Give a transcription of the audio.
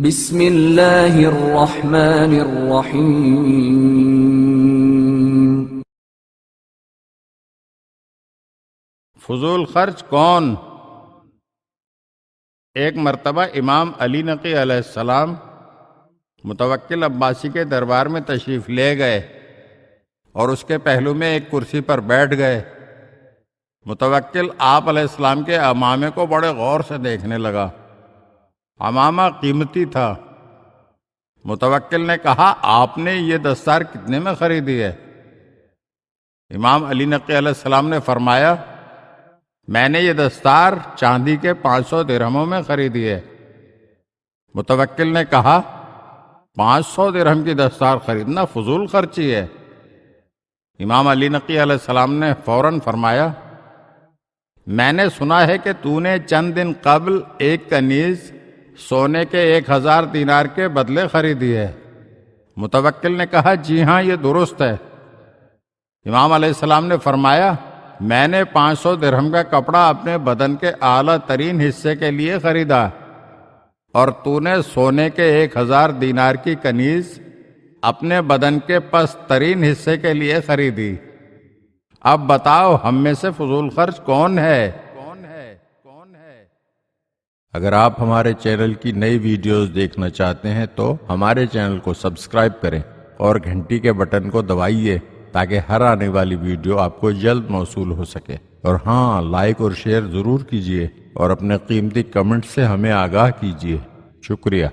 بسم اللہ الرحمن الرحیم۔ فضول خرچ کون؟ ایک مرتبہ امام علی نقی علیہ السلام متوکل عباسی کے دربار میں تشریف لے گئے اور اس کے پہلو میں ایک کرسی پر بیٹھ گئے۔ متوکل آپ علیہ السلام کے عمامے کو بڑے غور سے دیکھنے لگا۔ عمامہ قیمتی تھا۔ متوکل نے کہا، آپ نے یہ دستار کتنے میں خریدی ہے؟ امام علی نقی علیہ السلام نے فرمایا، میں نے یہ دستار چاندی کے 500 درہموں میں خریدی ہے۔ متوکل نے کہا، 500 درہم کی دستار خریدنا فضول خرچی ہے۔ امام علی نقی علیہ السلام نے فوراً فرمایا، میں نے سنا ہے کہ تو نے چند دن قبل ایک کنیز سونے کے 1000 دینار کے بدلے خریدی ہے۔ متوکل نے کہا، جی ہاں، یہ درست ہے۔ امام علیہ السلام نے فرمایا، میں نے 500 درہم کا کپڑا اپنے بدن کے اعلیٰ ترین حصے کے لیے خریدا اور تو نے سونے کے 1000 دینار کی کنیز اپنے بدن کے پست ترین حصے کے لیے خریدی۔ اب بتاؤ، ہم میں سے فضول خرچ کون ہے؟ اگر آپ ہمارے چینل کی نئی ویڈیوز دیکھنا چاہتے ہیں تو ہمارے چینل کو سبسکرائب کریں اور گھنٹی کے بٹن کو دبائیے تاکہ ہر آنے والی ویڈیو آپ کو جلد موصول ہو سکے۔ اور ہاں، لائک اور شیئر ضرور کیجیے اور اپنے قیمتی کمنٹ سے ہمیں آگاہ کیجیے۔ شکریہ۔